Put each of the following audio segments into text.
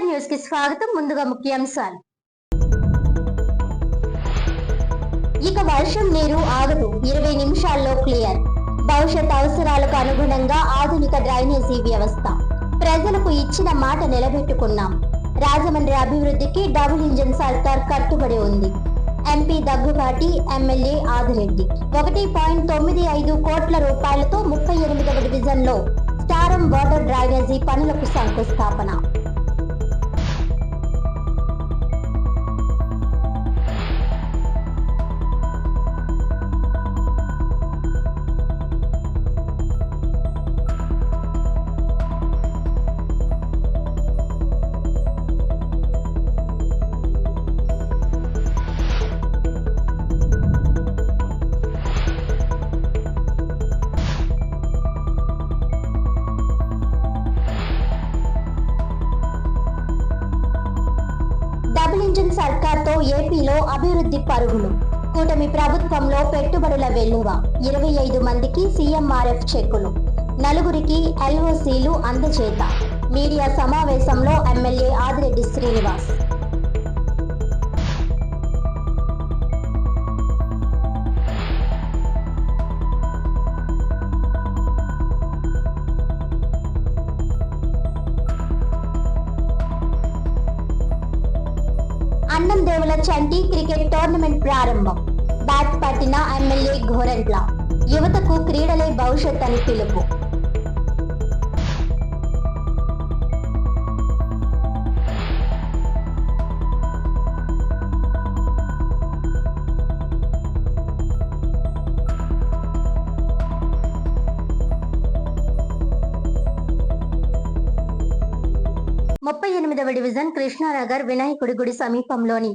SR news కి స్వాగతం. ముందుగా ముఖ్యాంశాలు. ఇక వర్షం నీరు ఆగదు, 20 నిమిషాల్లో క్లియర్. భవిష్యత్ అవసరాలకు అనుగుణంగా ఆధునిక డ్రైనేజీ వ్యవస్థ. ప్రజలకు ఇచ్చిన మాట నిలబెట్టుకున్నాం. రాజమండ్రి అభివృద్ధికి డబుల్ ఇంజిన్ సర్కార్ కట్టుబడి ఉంది. MP Daggubati, MLA Adireddy. 1.95 కోట్ల రూపాయలతో 38వ డివిజన్ లో స్టారం వాటర్ డ్రైనేజీ పనులకు శంకుస్థాపన. డబుల్ ఇంజిన్ సర్కార్తో ఏపీలో అభివృద్ధి పరుగులు. కూటమి ప్రభుత్వంలో పెట్టుబడుల వెల్లువ. 25 మందికి సీఎంఆర్ఎఫ్ చెక్కులు, 4గురికి ఎల్ఓసీలు అందజేత. మీడియా సమావేశంలో ఎమ్మెల్యే ఆదిరెడ్డి శ్రీనివాస్. అన్నం దేవుల చంటి క్రికెట్ టోర్నమెంట్ ప్రారంభం. బ్యాట్ పట్టిన ఎమ్మెల్యే గోరంట్ల. యువతకు క్రీడలే భవిష్యత్ అని పిలుపు. ముప్పై 38వ డివిజన్ కృష్ణానగర్ వినాయకుడి గుడి సమీపంలోని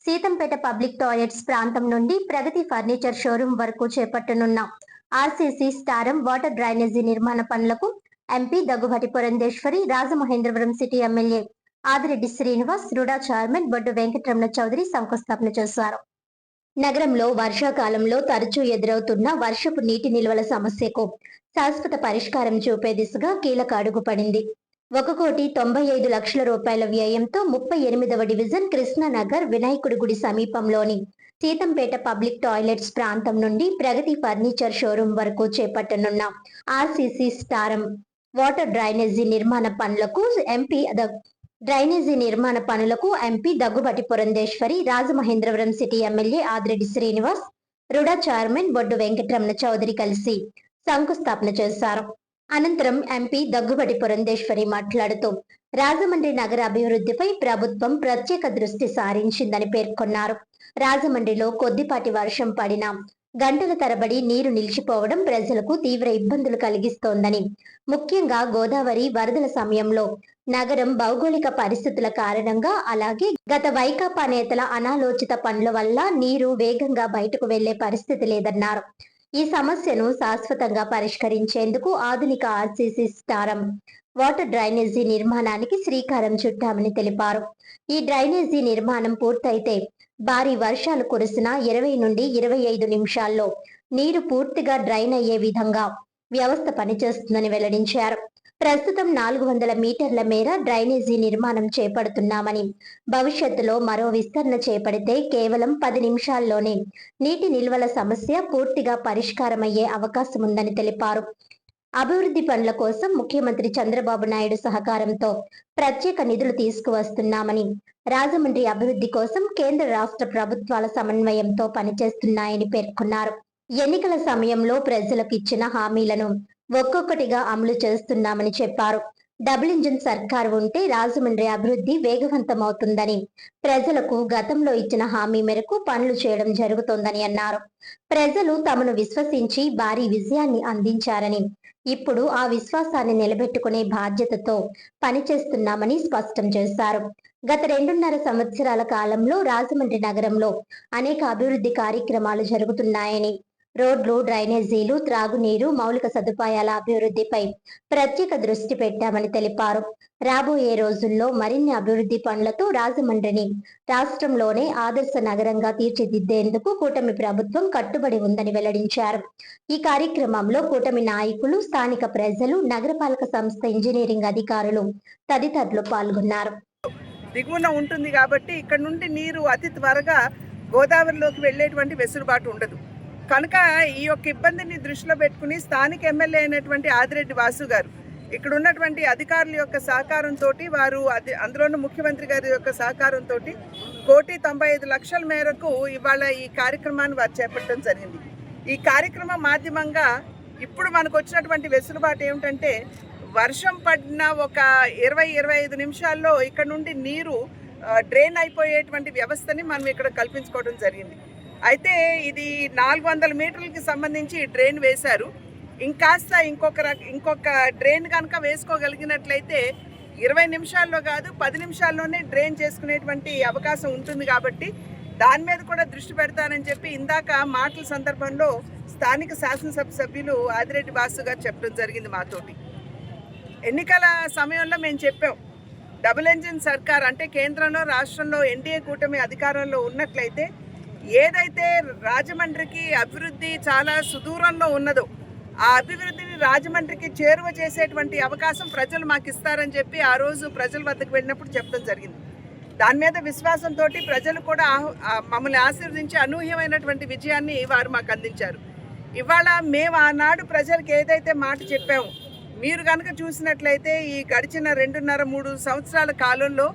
సీతంపేట పబ్లిక్ టాయిలెట్స్ ప్రాంతం నుండి ప్రగతి ఫర్నిచర్ షోరూం వరకు చేపట్టనున్న ఆర్సీసీ స్టారం వాటర్ డ్రైనేజీ నిర్మాణ పనులకు MP Daggubati Purandeswari, Rajamahendravaram city MLA Adireddy Srinivas, RUDA chairman Boddu Venkataramana Chowdary శంకుస్థాపన చేశారు. నగరంలో వర్షాకాలంలో తరచూ ఎదురవుతున్న వర్షపు నీటి నిల్వల సమస్యకు శాశ్వత పరిష్కారం చూపే దిశగా కీలక అడుగు పడింది. 1,95 లక్షల రూపాయల వ్యయంతో 38వ డివిజన్ కృష్ణానగర్ వినాయకుడి గుడి సమీపంలోని సీతంపేట పబ్లిక్ టాయిలెట్స్ ప్రాంతం నుండి ప్రగతి ఫర్నిచర్ షోరూం వరకు చేపట్టనున్న ఆర్సీసీ స్టారం వాటర్ డ్రైనేజీ నిర్మాణ పనులకు MP Daggubati Purandeswari, Rajamahendravaram city MLA Adireddy Srinivas, RUDA chairman Boddu Venkataramana Chowdary కలిసి శంకుస్థాపన చేశారు. అనంతరం ఎంపీ దగ్గుబాటి పురంధేశ్వరి మాట్లాడుతూ రాజమండ్రి నగర అభివృద్ధిపై ప్రభుత్వం ప్రత్యేక దృష్టి సారించిందని పేర్కొన్నారు. రాజమండ్రిలో కొద్దిపాటి వర్షం పడినా గంటల తరబడి నీరు నిలిచిపోవడం ప్రజలకు తీవ్ర ఇబ్బందులు కలిగిస్తోందని, ముఖ్యంగా గోదావరి వరదల సమయంలో నగరం భౌగోళిక పరిస్థితుల కారణంగా, అలాగే గత వైకాపా నేతల అనాలోచిత పనుల వల్ల నీరు వేగంగా బయటకు వెళ్లే పరిస్థితి లేదన్నారు. ఈ సమస్యను శాశ్వతంగా పరిష్కరించేందుకు ఆధునిక ఆర్సీసీ స్టారం వాటర్ డ్రైనేజీ నిర్మాణానికి శ్రీకారం చుట్టామని తెలిపారు. ఈ డ్రైనేజీ నిర్మాణం పూర్తయితే భారీ వర్షాలు కురిసిన 20 నుండి 25 నిమిషాల్లో నీరు పూర్తిగా డ్రైన్ అయ్యే విధంగా వ్యవస్థ పనిచేస్తుందని వెల్లడించారు. ప్రస్తుతం 400 మీటర్ల మేర డ్రైనేజీ నిర్మాణం చేపడుతున్నామని, భవిష్యత్తులో మరో విస్తరణ చేపడితే కేవలం 10 నిమిషాల్లోనే నీటి నిల్వల సమస్య పూర్తిగా పరిష్కారమయ్యే అవకాశం ఉందని తెలిపారు. అభివృద్ధి పనుల కోసం ముఖ్యమంత్రి చంద్రబాబు నాయుడు సహకారంతో ప్రత్యేక నిధులు తీసుకువస్తున్నామని, రాజమండ్రి అభివృద్ధి కోసం కేంద్ర రాష్ట్ర ప్రభుత్వాల సమన్వయంతో పనిచేస్తున్నాయని పేర్కొన్నారు. ఎన్నికల సమయంలో ప్రజలకు ఇచ్చిన హామీలను ఒక్కొక్కటిగా అమలు చేస్తున్నామని చెప్పారు. డబుల్ ఇంజిన్ సర్కార్ ఉంటే రాజమండ్రి అభివృద్ధి వేగవంతమవుతుందని, ప్రజలకు గతంలో ఇచ్చిన హామీ మేరకు పనులు చేయడం జరుగుతోందని అన్నారు. ప్రజలు తమను విశ్వసించి భారీ విజయాన్ని అందించారని, ఇప్పుడు ఆ విశ్వాసాన్ని నిలబెట్టుకునే బాధ్యతతో పనిచేస్తున్నామని స్పష్టం చేశారు. గత 2.5 సంవత్సరాల కాలంలో రాజమండ్రి నగరంలో అనేక అభివృద్ధి కార్యక్రమాలు జరుగుతున్నాయని, రోడ్లు, డ్రైనేజీలు, త్రాగునీరు, మౌలిక సదుపాయాల అభివృద్ధిపై ప్రత్యేక దృష్టి పెట్టామని తెలిపారు. రాబోయే రోజుల్లో మరిన్ని అభివృద్ధి పనులతో రాజమండ్రిని రాష్ట్రంలోనే ఆదర్శ నగరంగా తీర్చిదిద్దేందుకు కూటమి ప్రభుత్వం కట్టుబడి ఉందని వెల్లడించారు. ఈ కార్యక్రమంలో కూటమి నాయకులు, స్థానిక ప్రజలు, నగరపాలక సంస్థ ఇంజనీరింగ్ అధికారులు తదితరులు పాల్గొన్నారు. దిగువన ఉంటుంది కాబట్టి ఇక్కడ నుండి నీరు అతి త్వరగా గోదావరిలోకి వెళ్ళేటువంటి వెసులుబాటు ఉండదు. కనుక ఈ యొక్క ఇబ్బందిని దృష్టిలో పెట్టుకుని స్థానిక ఎమ్మెల్యే అయినటువంటి ఆదిరెడ్డి వాసు గారు ఇక్కడ ఉన్నటువంటి అధికారుల యొక్క సహకారంతో, వారు అందులోనూ ముఖ్యమంత్రి గారి యొక్క సహకారంతో 1,95,00,000 మేరకు ఇవాళ ఈ కార్యక్రమాన్ని వారు చేపట్టడం జరిగింది. ఈ కార్యక్రమం మాధ్యమంగా ఇప్పుడు మనకు వచ్చినటువంటి వెసులుబాటు ఏమిటంటే, వర్షం పడిన ఒక 20-25 నిమిషాల్లో ఇక్కడ నుండి నీరు డ్రైన్ అయిపోయేటువంటి వ్యవస్థని మనం ఇక్కడ కల్పించుకోవడం జరిగింది. అయితే ఇది 400 మీటర్లకి సంబంధించి డ్రైన్ వేశారు. ఇంకాస్త ఇంకొక డ్రైన్ కనుక వేసుకోగలిగినట్లయితే 20 నిమిషాల్లో కాదు 10 నిమిషాల్లోనే డ్రైన్ చేసుకునేటువంటి అవకాశం ఉంటుంది. కాబట్టి దాని మీద కూడా దృష్టి పెడతానని చెప్పి ఇందాక మాటల సందర్భంలో స్థానిక శాసనసభ సభ్యులు ఆదిరెడ్డి వాసు గారు చెప్పడం జరిగింది మాతోటి. ఎన్నికల సమయంలో మేము చెప్పాం, డబుల్ ఇంజిన్ సర్కార్ అంటే కేంద్రంలో రాష్ట్రంలో ఎన్డీఏ కూటమి అధికారంలో ఉన్నట్లయితే ఏదైతే రాజమండ్రికి అభివృద్ధి చాలా సుదూరంలో ఉన్నదో ఆ అభివృద్ధిని రాజమండ్రికి చేరువ చేసేటువంటి అవకాశం ప్రజలు మాకు ఇస్తారని చెప్పి ఆ రోజు ప్రజల వద్దకు వెళ్ళినప్పుడు చెప్పడం జరిగింది. దాని మీద విశ్వాసంతో ప్రజలు కూడా మమ్మల్ని ఆశీర్వదించి అనూహ్యమైనటువంటి విజయాన్ని వారు మాకు అందించారు. ఇవాళ మేము ఆనాడు ప్రజలకు ఏదైతే మాట చెప్పామో, మీరు కనుక చూసినట్లయితే ఈ గడిచిన 2.5-3 సంవత్సరాల కాలంలో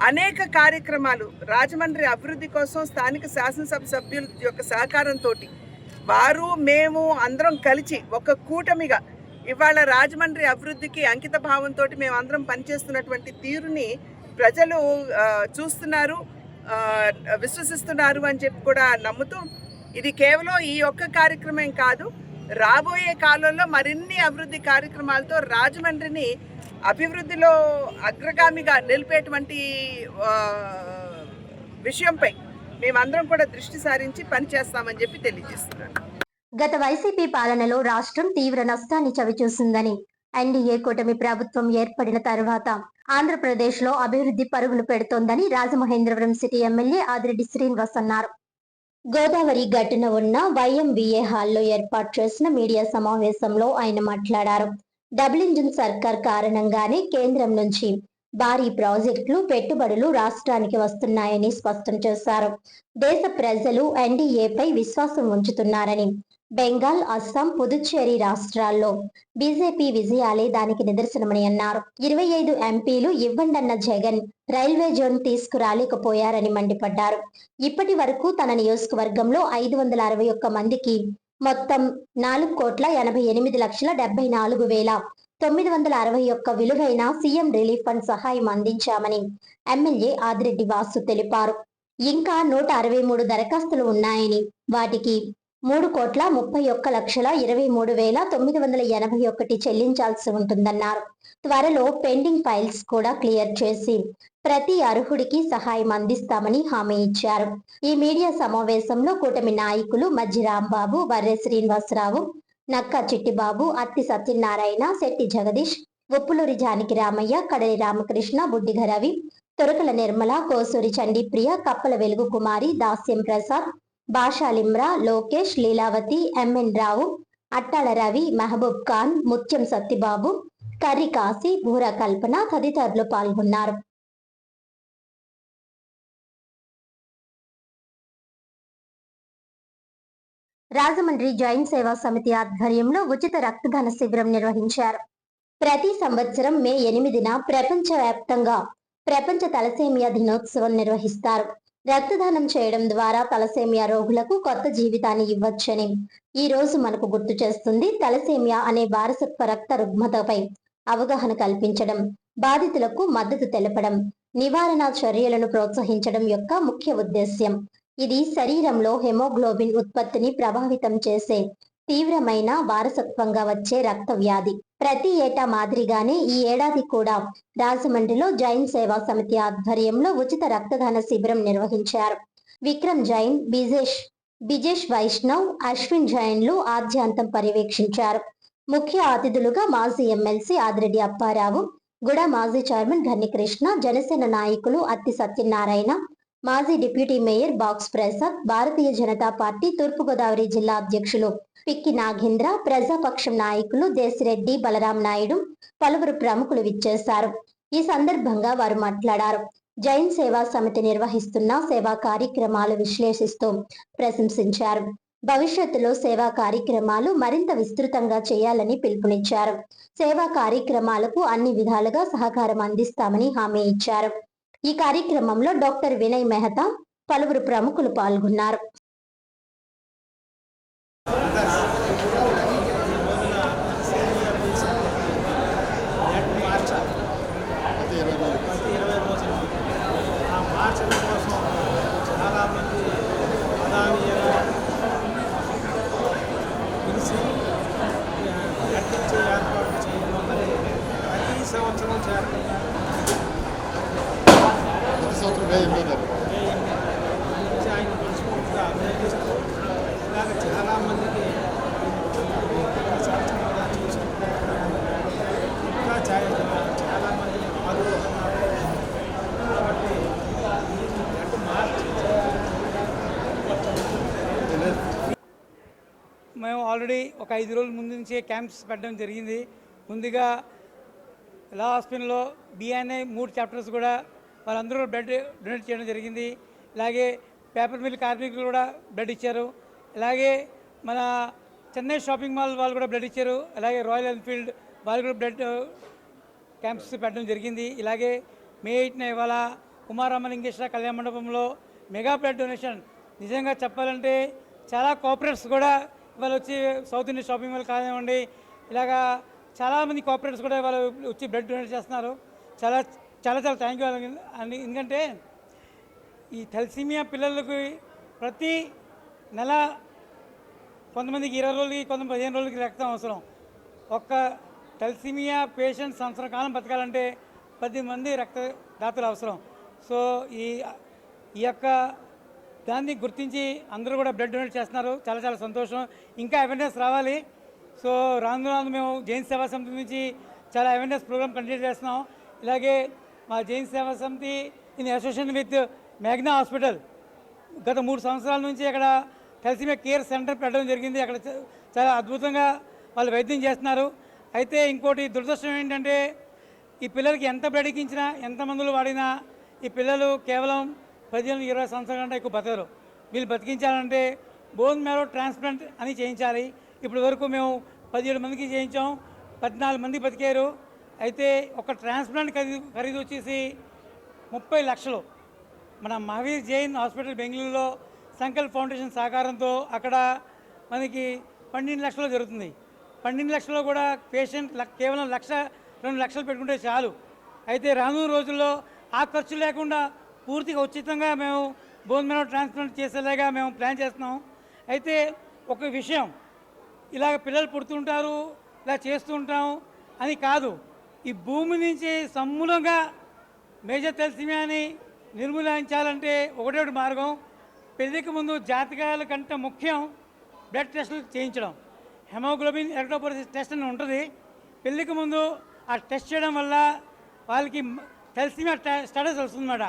అనేక కార్యక్రమాలు రాజమండ్రి అభివృద్ధి కోసం స్థానిక శాసనసభ సభ్యుల యొక్క సహకారంతో వారు మేము అందరం కలిసి ఒక కూటమిగా ఇవాళ రాజమండ్రి అభివృద్ధికి అంకిత భావంతో మేము అందరం పనిచేస్తున్నటువంటి తీరుని ప్రజలు చూస్తున్నారు, విశ్వసిస్తున్నారు అని చెప్పి కూడా నమ్ముతూ, ఇది కేవలం ఈ ఒక్క కార్యక్రమం కాదు, రాబోయే కాలంలో మరిన్ని అభివృద్ధి కార్యక్రమాలతో రాజమండ్రిని అభివృద్ధిలో అగ్రగామిగా నిలిపేటువంటి విషయంపై మేమందరం కూడా దృష్టి సారించి పనిచేస్తామని చెప్పి తెలియజేస్తున్నాను. గత వైసీపీ పాలనలో రాష్ట్రం తీవ్ర నష్టాన్ని చవిచూసిందని, ఎన్డీఏ కూటమి ప్రభుత్వం ఏర్పడిన తర్వాత ఆంధ్రప్రదేశ్ లో అభివృద్ధి పరుగులు పెడుతోందని రాజమహేంద్రవరం సిటీ ఎమ్మెల్యే ఆదిరెడ్డి శ్రీనివాస్ అన్నారు. గోదావరి గట్టున ఉన్న వైఎంవిఏ హాల్లో ఏర్పాటు చేసిన మీడియా సమావేశంలో ఆయన మాట్లాడారు. డబుల్ ఇంజిన్ సర్కార్ కారణంగానే కేంద్రం నుంచి భారీ ప్రాజెక్టులు, పెట్టుబడులు రాష్ట్రానికి వస్తున్నాయని స్పష్టం చేశారు. దేశ ప్రజలు ఎన్డీఏపై విశ్వాసం ఉంచుతున్నారని, బెంగాల్, అస్సాం, పుదుచ్చేరి రాష్ట్రాల్లో బీజేపీ విజయాలే దానికి నిదర్శనమని అన్నారు. 25 ఎంపీలు ఇవ్వండన్న జగన్ రైల్వే జోన్ తీసుకురాలేకపోయారని మండిపడ్డారు. ఇప్పటి వరకు తన నియోజకవర్గంలో 561 మందికి మొత్తం 4,88,74,961 విలువైన సీఎం రిలీఫ్ ఫండ్ సహాయం అందించామని ఎమ్మెల్యే ఆదిరెడ్డి వాసు తెలిపారు. ఇంకా 163 దరఖాస్తులు ఉన్నాయని, వాటికి 3,31,23,981 చెల్లించాల్సి ఉంటుందన్నారు. త్వరలో పెండింగ్ ఫైల్స్ కూడా క్లియర్ చేసి ప్రతి అర్హుడికి సహాయం అందిస్తామని హామీ ఇచ్చారు. ఈ మీడియా సమావేశంలో కూటమి నాయకులు మజ్జి రాంబాబు, వర్రె శ్రీనివాసరావు, నక్కా చిట్టిబాబు, అత్తి సత్యనారాయణ, శెట్టి జగదీష్, ఉప్పులూరి జానకి రామయ్య, కడలి రామకృష్ణ, బుడ్డిగ రవి, తొరకల నిర్మల, కోసూరి చండీప్రియ, కప్పల వెలుగు కుమారి, దాస్యం ప్రసాద్, భాషాలిమ్రా, లోకేష్, లీలావతి, ఎంఎన్ రావు, అట్టాల రవి, మహబూబ్ ఖాన్, ముత్యం సత్తిబాబు, కర్రి కాశీ, భూరా కల్పన తదితరులు పాల్గొన్నారు. రాజమండ్రి జైన్ సేవా సమితి ఆధ్వర్యంలో ఉచిత రక్తదాన శిబిరం నిర్వహించారు. ప్రతి సంవత్సరం మే 8న ప్రపంచవ్యాప్తంగా ప్రపంచ తలసేమియా దినోత్సవం నిర్వహిస్తారు. రక్తదానం చేయడం ద్వారా తలసేమియా రోగులకు కొత్త జీవితాన్ని ఇవ్వచ్చని ఈ రోజు మనకు గుర్తు చేస్తుంది. తలసేమియా అనే వారసత్వ రక్త రుగ్మతపై అవగాహన కల్పించడం, బాధితులకు మద్దతు తెలపడం, నివారణ చర్యలను ప్రోత్సహించడం యొక్క ముఖ్య ఉద్దేశ్యం. ఇది శరీరంలో హెమోగ్లోబిన్ ఉత్పత్తిని ప్రభావితం చేసే తీవ్రమైన వారసత్వంగా వచ్చే రక్త వ్యాధి. ప్రతి ఏటా మాదిరిగానే ఈ ఏడాది కూడా రాజమండ్రిలో జైన్ సేవా సమితి ఆధ్వర్యంలో ఉచిత రక్తదాన శిబిరం నిర్వహించారు. విక్రమ్ జైన్, బిజేష్ వైష్ణవ్, అశ్విన్ జైన్లు ఆద్యాంతం పర్యవేక్షించారు. ముఖ్య అతిథులుగా మాజీ ఎమ్మెల్సీ ఆదిరెడ్డి అప్పారావు, గుడ మాజీ చైర్మన్ ఘన్ని కృష్ణ, జనసేన నాయకులు అత్తి సత్యనారాయణ, మాజీ deputy mayor box Prasad, Bharatiya Janata party తూర్పుగోదావరి జిల్లా అధ్యక్షులు పిక్కి నాగేంద్ర, ప్రజాపక్షం నాయకులు దేశిరెడ్డి, బలరాం నాయుడు, పలువురు ప్రముఖులు విచ్చేశారు. ఈ సందర్భంగా వారు మాట్లాడారు. జైన్ సేవా సమితి నిర్వహిస్తున్న సేవా కార్యక్రమాలు విశ్లేషిస్తూ ప్రశంసించారు. భవిష్యత్తులో సేవా కార్యక్రమాలు మరింత విస్తృతంగా చేయాలని పిలుపునిచ్చారు. సేవా కార్యక్రమాలకు అన్ని విధాలుగా సహకారం అందిస్తామని హామీ ఇచ్చారు. ఈ కార్యక్రమంలో డాక్టర్ వినయ్ మెహతా, పలువురు ప్రముఖులు పాల్గొన్నారు. చాలా మందికి ఇంకా చాలా మంది పాల్గొంటున్నారు. కాబట్టి మేము ఆల్రెడీ ఒక 5 రోజుల ముందు నుంచే క్యాంప్స్ పెట్టడం జరిగింది. ముందుగా లా హాస్పిటల్లో బిఎన్ఐ 3 చాప్టర్స్ కూడా వాళ్ళందరూ బ్లడ్ డొనేట్ చేయడం జరిగింది. ఇలాగే పేపర్ మిల్ కార్మికులు కూడా బ్లడ్ ఇచ్చారు. అలాగే మన చెన్నై షాపింగ్ మాల్ వాళ్ళు కూడా బ్లడ్ ఇచ్చారు. అలాగే రాయల్ ఎన్ఫీల్డ్ వాళ్ళు కూడా బ్లడ్ క్యాంప్స్ పెట్టడం జరిగింది. ఇలాగే మే 8న ఇవాళ కుమారరామలింగేశ్వర కళ్యాణ మండపంలో మెగా బ్లడ్ డొనేషన్. నిజంగా చెప్పాలంటే చాలా కోఆపరేట్స్ కూడా ఇవాళ వచ్చి సౌత్ ఇండియన్ షాపింగ్ మాల్ కానివ్వండి, ఇలాగా చాలామంది కోఆపరేట్స్ కూడా ఇవాళ వచ్చి బ్లడ్ డొనేట్ చేస్తున్నారు. చాలా చాలా చాలా థ్యాంక్ యూ అండి. ఎందుకంటే ఈ థాలసీమియా పిల్లలకి ప్రతి నెల కొంతమందికి 20 రోజులకి, కొంతమంది 15 రోజులకి రక్తం అవసరం. ఒక్క థాలసీమియా పేషెంట్ సంవత్సరం కాలం బతకాలంటే 10 మంది రక్తదాతలు అవసరం. సో ఈ యొక్క దాన్ని గుర్తించి అందరూ కూడా బ్లడ్ డొనేట్ చేస్తున్నారు. చాలా చాలా సంతోషం. ఇంకా అవేర్నెస్ రావాలి. సో రాను రాను మేము జైన్ సేవా సమితి నుంచి చాలా అవేర్నెస్ ప్రోగ్రామ్ కండక్ట్ చేస్తున్నాం. ఇలాగే మా జైన్ సేవా సమితి ఇన్ అసోసియేషన్ విత్ మేఘ్నా హాస్పిటల్ గత 3 సంవత్సరాల నుంచి అక్కడ థాలసీమియా కేర్ సెంటర్ పెట్టడం జరిగింది. అక్కడ చాలా అద్భుతంగా వాళ్ళు వైద్యం చేస్తున్నారు. అయితే ఇంకోటి దురదృష్టం ఏంటంటే ఈ పిల్లలకి ఎంత బ్లడ్ ఎక్కించినా, ఎంత మందులు వాడినా ఈ పిల్లలు కేవలం 15-20 సంవత్సరాల కంటే ఎక్కువ బతకరు. వీళ్ళు బతికించాలంటే బోన్ మ్యారో ట్రాన్స్ప్లాంట్ అని చేయించాలి. ఇప్పటి వరకు మేము 17 మందికి చేయించాం, 14 మంది బతికారు. అయితే ఒక ట్రాన్స్ప్లాంట్ ఖరీదు వచ్చేసి 30 లక్షలు. మన మహావీర్ జైన్ హాస్పిటల్ బెంగళూరులో సంకల్ప్ ఫౌండేషన్ సహకారంతో అక్కడ మనకి 12 లక్షలు జరుగుతుంది. 12 లక్షల్లో కూడా పేషెంట్ కేవలం 1-2 లక్షలు పెట్టుకుంటే చాలు. అయితే రానున్న రోజుల్లో ఆ ఖర్చు లేకుండా పూర్తిగా ఉచితంగా మేము బోన్ మ్యారో ట్రాన్స్ప్లాంట్ చేసేలాగా మేము ప్లాన్ చేస్తున్నాం. అయితే ఒక విషయం, ఇలాగ పిల్లలు పుడుతుంటారు, ఇలా చేస్తూ ఉంటాం అని కాదు. ఈ భూమి నుంచి సమూలంగా మేజర్ థాలసీమియాని నిర్మూలించాలంటే ఒకటే మార్గం. పెళ్ళికి ముందు జాతకాల కంటే ముఖ్యం బ్లడ్ టెస్టులు చేయించడం. హెమోగ్లోబిన్ ఎలక్ట్రోపోరెసిస్ టెస్ట్ అని ఉంటుంది. పెళ్ళికి ముందు ఆ టెస్ట్ చేయడం వల్ల వాళ్ళకి థాలసీమియా స్టేటస్ వస్తుందన్నమాట.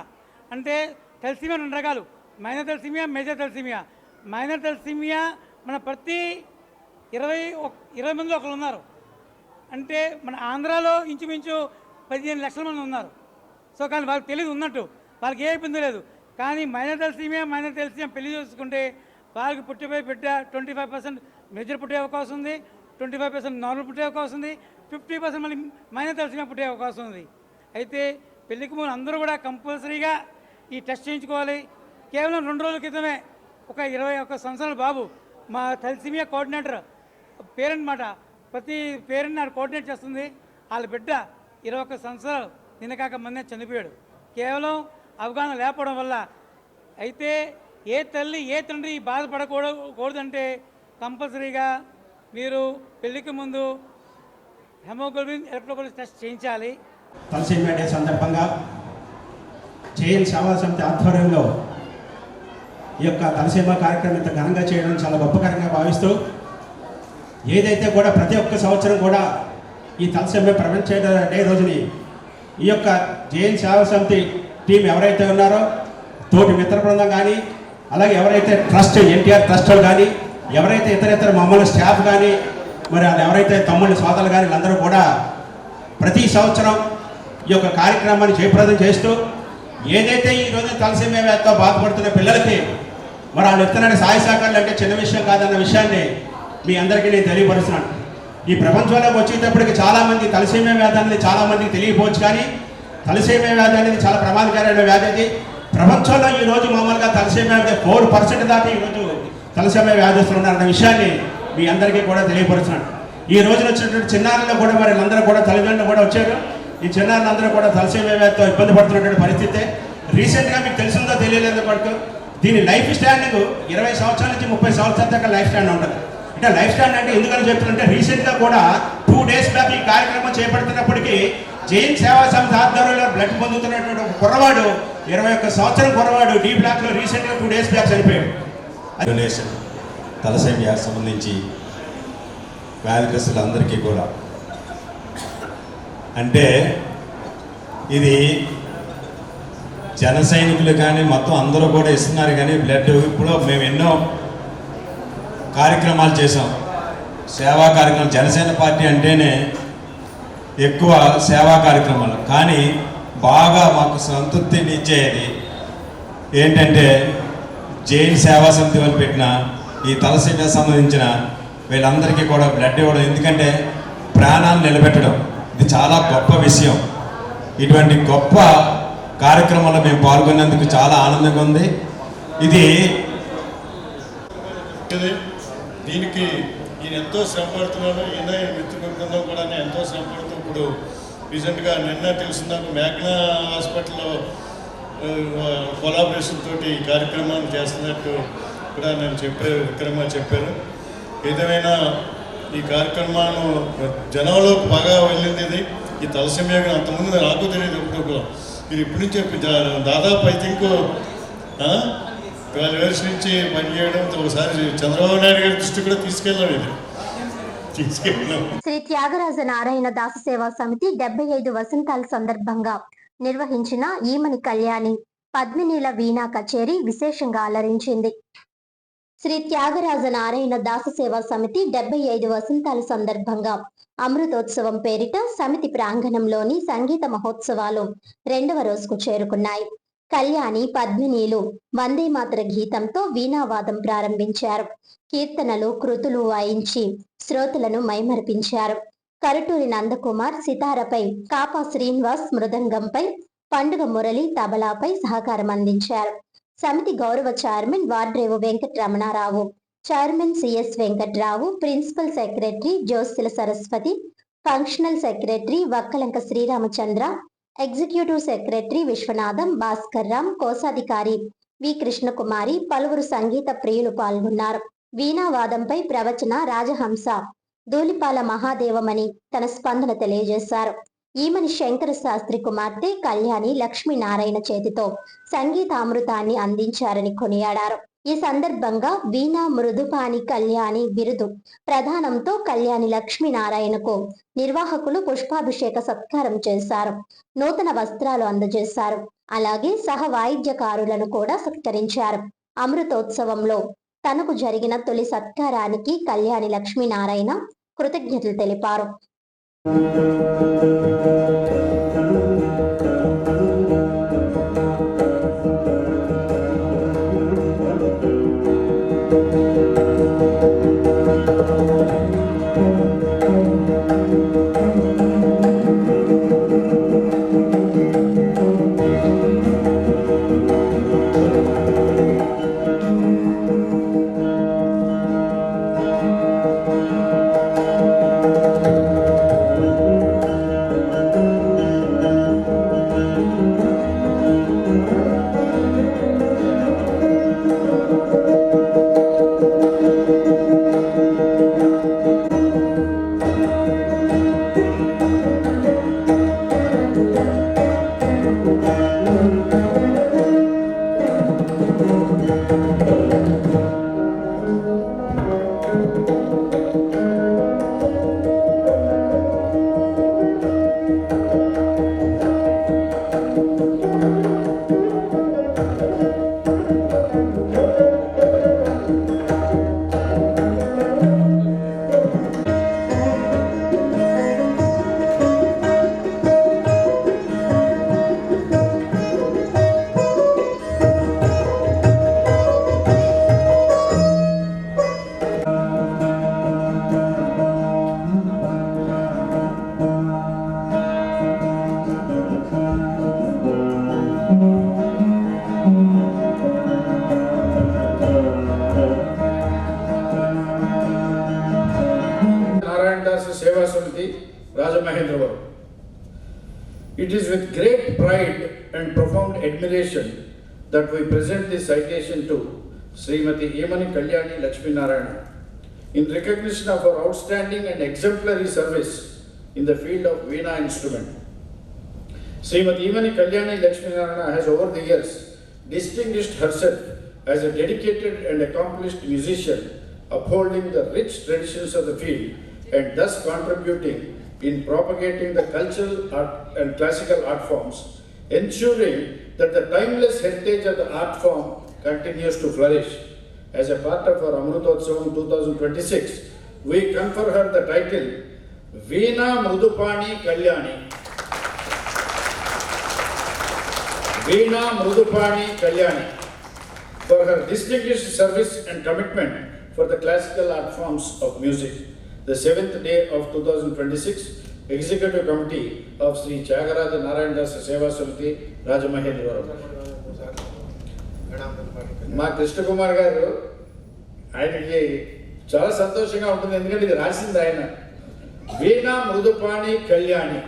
అంటే థాలసీమియా 2 రకాలు, minor thalassaemia, major thalassaemia. Minor thalassaemia మన ప్రతి 20 మందిలో ఒకరు ఉన్నారు. అంటే మన ఆంధ్రాలో ఇంచుమించు 15 లక్షల మంది ఉన్నారు. సో కానీ వాళ్ళకి తెలియదు ఉన్నట్టు, వాళ్ళకి ఏ ఇబ్బంది లేదు. కానీ మైనర్ థాలసీమియా పెళ్లి చేసుకుంటే వాళ్ళకి పుట్టిపోయి బిడ్డ 25% మేజర్ పుట్టే అవకాశం ఉంది, 25% నార్మల్ పుట్టే అవకాశం ఉంది, 50% మళ్ళీ మైనర్ థాలసీమియా పుట్టే అవకాశం ఉంది. అయితే పెళ్లికి ముందు అందరూ కూడా కంపల్సరీగా ఈ టెస్ట్ చేయించుకోవాలి. కేవలం 2 రోజుల క్రితమే ఒక 21 సంవత్సరాల బాబు, మా థాలసీమియా కోఆర్డినేటర్ పేరెంట్ మాట, ప్రతి పేరెంట్ నాకు కోఆర్డినేట్ చేస్తుంది. వాళ్ళ బిడ్డ 21 సంవత్సరాలు నిన్నకాక మొన్నే చనిపోయాడు, కేవలం అవగాహన లేకపోవడం వల్ల. అయితే ఏ తల్లి ఏ తండ్రి బాధపడకూడదంటే కంపల్సరీగా మీరు పెళ్లికి ముందు హెమోగ్లోబిన్ ఎలక్ట్రోపోరెసిస్ టెస్ట్ చేయించాలి. థాలసీమియా డే సందర్భంగా జైన్ సేవా సమితి ఆధ్వర్యంలో ఈ యొక్క థాలసీమియా కార్యక్రమం ఇంత ఘనంగా చేయడం చాలా గొప్పకరంగా భావిస్తూ, ఏదైతే కూడా ప్రతి ఒక్క సంవత్సరం కూడా ఈ థాలసీమియా ప్రివెంట్ డే రోజుని ఈ యొక్క జైన్ సేవా సమితి టీం ఎవరైతే ఉన్నారో తోటి మిత్ర బృందం కానీ, అలాగే ఎవరైతే ట్రస్ట్ ఎన్టీఆర్ ట్రస్ట్ కానీ, ఎవరైతే ఇతర మమ్మల్ని స్టాఫ్ కానీ, మరి వాళ్ళు ఎవరైతే తమ్ముళ్ళ సోదరులు కానీ వీళ్ళందరూ కూడా ప్రతి సంవత్సరం ఈ యొక్క కార్యక్రమాన్ని జయప్రదం చేస్తూ ఏదైతే ఈ రోజు తలసేమియా వ్యాధితో బాధపడుతున్న పిల్లలకి మరి వాళ్ళు ఇస్తున్న సహాయ సహకారాలు అంటే చిన్న విషయం కాదన్న విషయాన్ని మీ అందరికీ నేను తెలియపరుస్తున్నాను. ఈ ప్రపంచంలోకి వచ్చేటప్పటికి చాలామంది తలసేమియా వ్యాధి అనేది చాలామందికి తెలియకపోవచ్చు, కానీ తలసేమియా వ్యాధి అనేది చాలా ప్రమాదకరమైన వ్యాధి. అది ప్రపంచంలో ఈరోజు మామూలుగా తలసేమియా వ్యాధి 4% దాకా ఈరోజు తలసేమియా వ్యాధిస్తులు ఉన్నారన్న విషయాన్ని మీ అందరికీ కూడా తెలియపరుస్తున్నాను. ఈ రోజున వచ్చినటువంటి చిన్నారులు కూడా మరి అందరూ కూడా తల్లిదండ్రులు కూడా వచ్చారు. ఈ చిన్నారులందరూ కూడా తలసేమియా వ్యాధితో ఇబ్బంది పడుతున్నటువంటి పరిస్థితి. రీసెంట్గా మీకు తెలిసిందో తెలియలేదు పడుతూ దీని లైఫ్ స్టాండింగ్ 20 సంవత్సరాల నుంచి 30 సంవత్సరాల దాకా లైఫ్ స్టాండ్ ఉంటుంది. అంటే లైఫ్ స్టాండ్ అంటే ఎందుకని చెప్తున్నంటే రీసెంట్గా కూడా 2 days బ్యాక్ ఈ కార్యక్రమం చేపడుతున్నప్పటికీ జైన్ సేవా సంస్థ ఆధ్వర్యంలో బ్లడ్ పొందుతున్నటువంటి ఒక కుర్రవాడు 21 సంవత్సరం కుర్రవాడు డీ బ్లాక్లో రీసెంట్గా 2 days బ్యాక్ చనిపోయాడు. డొనేషన్ తలసేమియాకి సంబంధించి వ్యాధిగ్రస్తులందరికీ కూడా అంటే ఇది జన సైనికులు కానీ మొత్తం అందరూ కూడా ఇస్తున్నారు. కానీ బ్లడ్ ఇప్పుడు మేము ఎన్నో కార్యక్రమాలు చేసాం, సేవా కార్యక్రమం. జనసేన పార్టీ అంటేనే ఎక్కువ సేవా కార్యక్రమాలు, కానీ బాగా మాకు సంతృప్తిని ఇచ్చేది ఏంటంటే జైన్ సేవా సమితి వాళ్ళు పెట్టిన ఈ తలసేమియా సంబంధించిన వీళ్ళందరికీ కూడా బ్లడ్ ఇవ్వడం. ఎందుకంటే ప్రాణాలు నిలబెట్టడం ఇది చాలా గొప్ప విషయం. ఇటువంటి గొప్ప కార్యక్రమంలో మేము పాల్గొన్నందుకు చాలా ఆనందంగా ఉంది. దీనికి ఈయన ఎంతో శ్రమ పడుతున్నాడు. ఈయన మిత్ర బృందం కూడా ఎంతో శ్రమ పడుతూ ఇప్పుడు రీసెంట్గా నిన్న తెలిసిందాక మేఘనా హాస్పిటల్లో కొలాబరేషన్ తోటి ఈ కార్యక్రమాన్ని చేస్తున్నట్టు కూడా నేను విక్రమ చెప్పారు. ఏదేమైనా ఈ కార్యక్రమాన్ని జనంలోకి బాగా వెళ్ళింది. ఇది ఈ తలసేమియా అంతకుముందు నాకు తెలియదు. ఇప్పుడు మీరు ఇప్పటి నుంచి దాదాపు ఐ థింక్ 12 years నుంచి పనిచేయడం ఒకసారి చంద్రబాబు నాయుడు గారి దృష్టి కూడా తీసుకెళ్ళాం. శ్రీ త్యాగరాజ నారాయణ దాస సేవా సమితి 75 వసంతాల సందర్భంగా నిర్వహించిన ఈమని కళ్యాణి పద్మినీల వీణా కచేరీ విశేషంగా అలరించింది. శ్రీ త్యాగరాజ నారాయణ దాస సేవా సమితి 75 వసంతాల సందర్భంగా అమృతోత్సవం పేరిట సమితి ప్రాంగణంలోని సంగీత మహోత్సవాలు 2వ రోజుకు చేరుకున్నాయి. కళ్యాణి పద్మినీలు వందే మాతర గీతంతో వీణావాదం ప్రారంభించారు. కీర్తనలు కృతులు వాయించి శ్రోతలను మైమరిపించారు. కరటూరి నందకుమార్ సితారపై, కాపా శ్రీనివాస్ మృదంగంపై, పండుగ మురళి తబలాపై సహకారం అందించారు. సమితి గౌరవ chairman Vadrevu Venkataramanarao, chairman CS Venkatrao, principal secretary Jostila Saraswati, functional secretary Vakkalanka Sriramachandra, executive secretary Viswanatham, Bhaskar Ram, కోశాధికారి వి కృష్ణకుమారి, పలువురు సంగీత ప్రియులు పాల్గొన్నారు. వీణావాదంపై ప్రవచన రాజహంస ధూళిపాల మహాదేవమణి తన స్పందన తెలియజేశారు. ఈమని శంకర శాస్త్రి కుమార్తె కళ్యాణి లక్ష్మీనారాయణ చేతితో సంగీతామృతాన్ని అందించారని కొనియాడారు. ఈ సందర్భంగా వీణా మృదుపాని కళ్యాణి బిరుదు ప్రధానంతో కళ్యాణి లక్ష్మీనారాయణకు నిర్వాహకులు పుష్పాభిషేక సత్కారం చేశారు. నూతన వస్త్రాలు అందజేశారు. అలాగే సహ వాయిద్యకారులను కూడా సత్కరించారు. అమృతోత్సవంలో తనకు జరిగిన తొలి సత్కారానికి కళ్యాణి లక్ష్మీనారాయణ కృతజ్ఞతలు తెలిపారు. Seva Samiti, Rajamahendravaram. It is with great pride and profound admiration that we present this citation to Srimati Yemani Kalyani Lakshmi Narayana in recognition of her outstanding and exemplary service in the field of Veena instrument. Srimati Yemani Kalyani Lakshmi Narayana has over the years distinguished herself as a dedicated and accomplished musician, upholding the rich traditions of the field and thus contributing in propagating the cultural art and classical art forms, ensuring that the timeless heritage of the art form continues to flourish. As a part of our Amrutotsavam 2026, we confer her the title Veena Mrudupani Kalyani. Veena Mrudupani Kalyani, for her distinguished service and commitment for the classical art forms of music. The 7th day of 2026, Executive Committee of Sri Tyagaraja Narayanadasa Seva Samiti, Rajamahendravaram. మా కృష్ణ కుమార్ గారు, ఆయనకి చాలా సంతోషంగా ఉంటుంది, ఎందుకంటే ఇది రాసింది ఆయన. వీణా మృదుపాణి కళ్యాణి,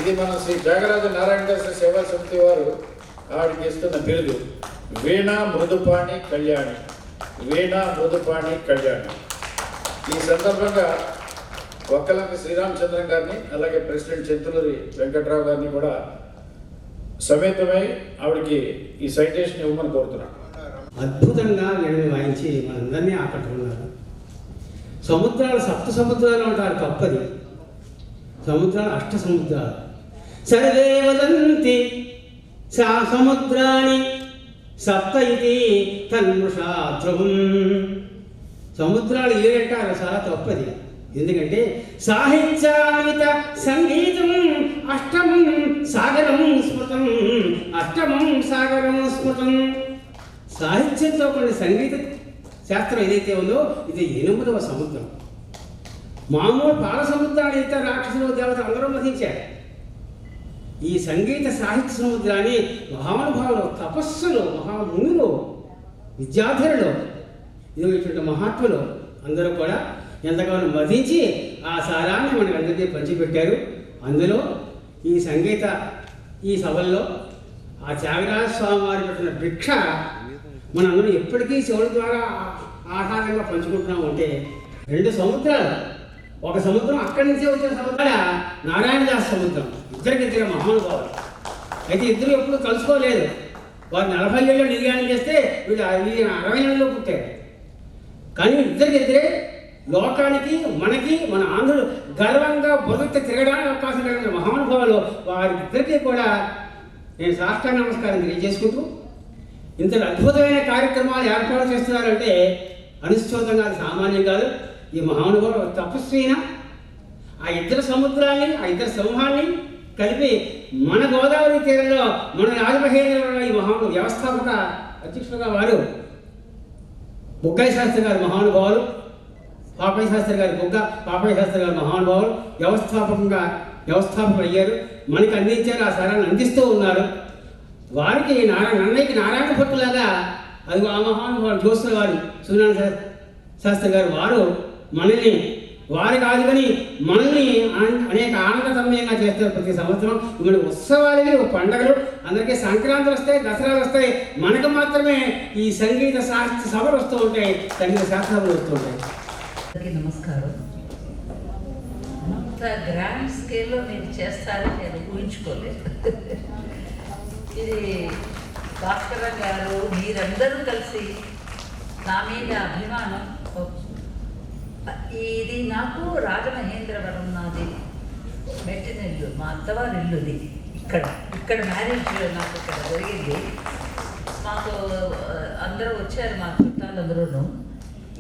ఇది మన శ్రీ త్యాగరాజ నారాయణదాస సేవా సమితి వారు ఆవిడకి ఇస్తున్న బిరుదు. వీణా మృదుపాణి కళ్యాణి, వీణా మృదుపాణి కళ్యాణి. ఈ సందర్భంగా ఒక్కలంక శ్రీరామచంద్రం గారిని, అలాగే ప్రెసిడెంట్ చింతలూరి వెంకట్రావు గారిని కూడా సమేతమై ఆవిడకి ఈ సైటేషన్ ఇవ్వమని కోరుతున్నాను. అద్భుతంగా వీణని వాయించి మనందరినీ ఆకట్టుకున్నారు. సముద్రాలు 7 సముద్రాలు అంటారు, తప్పది. సముద్రాలు 8 సముద్రాలు. సర్వే వదంతి సా సముద్రాని సప్త ఇది తన్మృషా ధ్రువం. సముద్రాలు 7 అంటారు, చాలా తప్పది. ఎందుకంటే సాహిత్యామిత సంగీతం అష్టమం సాగరం స్మృతం, అష్టమం సాగరం స్మృతం. సాహిత్యంతో కొన్ని సంగీత శాస్త్రం ఏదైతే ఉందో ఇది 8వ సముద్రం. మామూలు పాల సముద్రాన్ని అయితే రాక్షసులు దేవతలు అందరూ మధించారు. ఈ సంగీత సాహిత్య సముద్రాన్ని మహానుభావులు, తపస్సులు, మహామునులు, విద్యాధరులు, ఇటువంటి మహాత్ములు అందరూ కూడా ఎంతగానో మధించి ఆ సారాన్ని మనకు అందరికీ పంచిపెట్టారు. అందులో ఈ సంగీత ఈ సభల్లో ఆ త్యాగరాజ స్వామి వారి పెట్టిన భిక్ష మనందరూ ఎప్పటికీ శివుడి ద్వారా ఆహారంగా పంచుకుంటున్నాం. అంటే 2 సముద్రాలు, ఒక సముద్రం అక్కడి నుంచే వచ్చిన సముద్రం నారాయణదాస్ సముద్రం. ఇద్దరు మహానుభావులు. అయితే ఇద్దరు ఎప్పుడు కలుసుకోలేదు. వారు 40 ఏళ్ళు నిర్యాణం చేస్తే వీళ్ళు 60 ఏళ్ళలో పుట్టారు. కానీ ఇద్దరే లోకానికి, మనకి, మన ఆంధ్రులు గర్వంగా బతుకు తిరగడానికి అవకాశం కలిగిన మహానుభావులు. వారిద్దరికీ కూడా నేను సాష్టాంగ నమస్కారం తెలియజేసుకుంటూ, ఇంత అద్భుతమైన కార్యక్రమాలు ఏర్పాటు చేస్తున్నారంటే అనుశ్చోతంగా అది సామాన్యం కాదు. ఈ మహానుభావులు తపస్వైన ఆ 2 సముద్రాన్ని, ఆ 2 సింహాన్ని కలిపి మన గోదావరి తీరంలో మన రాజమహేంద్రవరంలో ఈ మహాను వ్యవస్థాపక అధ్యక్షులుగా వారు బుగ్గయ్య శాస్త్రి గారు మహానుభావులు, పాపయ్య శాస్త్రి గారి పాపయ్య శాస్త్రి గారు మహానుభావులు వ్యవస్థాపకులు అయ్యారు. మనకి అందించారు, ఆ సారాన్ని అందిస్తూ ఉన్నారు. వారికి నన్నయ్యకి నారాయణ భట్టులాగా అది ఆ మహానుభావులు జోస్ల గారు, సూర్యనారాయణ శాస్త్రి గారు వారు మనల్ని వారి కాదు కానీ మనల్ని అనేక ఆనందతమయంగా చేస్తారు. ప్రతి సంవత్సరం మన ఉత్సవాలకి, పండుగలు, అందరికీ సంక్రాంతులు వస్తాయి, దసరాలు వస్తాయి. మనకు మాత్రమే ఈ సంగీత శాస్త్ర సభలు వస్తూ ఉంటాయి, సంగీత శాస్త్రాలు వస్తూ ఉంటాయి. నమస్కారం. అంత గ్రాండ్ స్కేల్లో మీరు చేస్తారని నేను ఊహించుకోలేదు. ఇది భాస్కర గారు మీరందరూ కలిసి నా మీద అభిమానం. ఇది నాకు రాజమహేంద్రవరం, నాది మెట్టినిల్లు, మా అత్తవారి ఇల్లుది. ఇక్కడ మ్యారేజ్ నాకు ఇక్కడ జరిగింది. మాకు అందరూ వచ్చారు, మా చుట్టాలందరూ.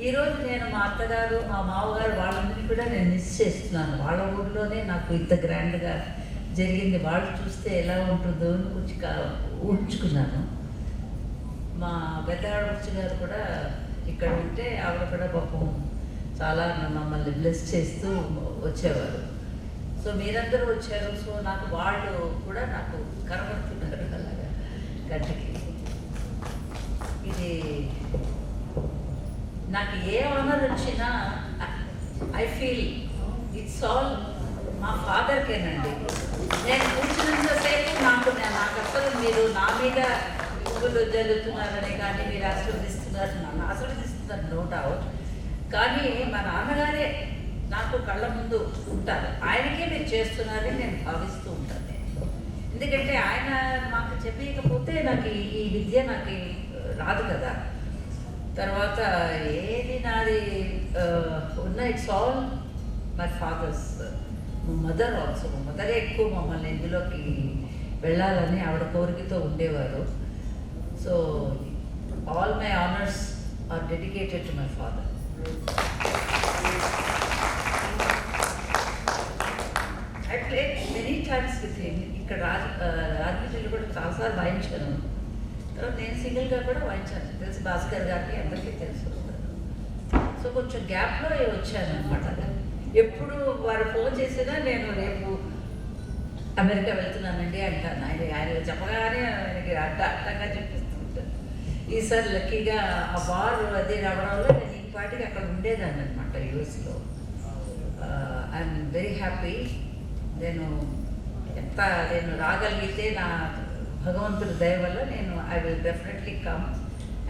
ఈరోజు నేను మా అత్తగారు, మా మామగారు వాళ్ళందరినీ కూడా నేను మిస్ చేస్తున్నాను. వాళ్ళ ఊర్లోనే నాకు ఇంత గ్రాండ్గా జరిగింది. వాళ్ళు చూస్తే ఎలా ఉంటుందో అని ఊహించుకున్నాను. మా పెద్ద ఆడపడుచు గారు కూడా ఇక్కడ ఉంటే ఆవిడ కూడా పాపం చాలా మమ్మల్ని బ్లెస్ చేస్తూ వచ్చేవారు. సో మీరందరూ వచ్చారు. సో నాకు వాళ్ళు కూడా నాకు కనబడుతున్నారు అలాగా గట్టికి. ఇది నాకు ఏ ఆనర్ వచ్చినా ఐ ఫీల్ ఇట్స్ ఆల్ మా ఫాదర్కేనండి. నేను కూర్చున్నంతసేపు నాకు అసలు మీరు నా మీద పువ్వులు జల్లుతున్నారని కానీ మీరు ఆశీర్వదిస్తున్నారు, నన్ను ఆశీర్వదిస్తున్నారు నో డౌట్. కానీ మా నాన్నగారే నాకు కళ్ళ ముందు ఉంటారు, ఆయనకే మీరు చేస్తున్నారని నేను భావిస్తూ ఉంటాను. ఎందుకంటే ఆయన మాకు చెప్పకపోతే నాకు ఈ విద్య నాకు రాదు కదా. తర్వాత ఏది నాది ఉన్న it's all my father's. Mother also, మదరే ఎక్కువ మమ్మల్ని ఇందులోకి వెళ్ళాలని ఆవిడ కోరికతో ఉండేవారు. So all my honours are dedicated to my father. I played many times with him. ఇక్కడ రాజమండ్రిలో కూడా చాలాసార్లు వాయించాను. తర్వాత నేను సింగిల్గా కూడా వాయించాను, తెలుసు భాస్కర్ గారికి అందరికీ తెలుసు. సో కొంచెం గ్యాప్లో వచ్చాను అనమాట. ఎప్పుడు వారు ఫోన్ చేసినా నేను రేపు అమెరికా వెళ్తున్నానండి అంటాను. ఆయన చెప్పగానే ఆయనకి అడ్డంగా చెప్పిస్తుంటాను. ఈసారి లక్కీగా ఆ వారు అది రావడంలో నేను ఈ పాటికి అక్కడ ఉండేదాన్ని అనమాట యూఎస్లో. I'm very happy. నేను రాగలిగితే నా భగవంతుడి దయ వల్ల నేను I will definitely come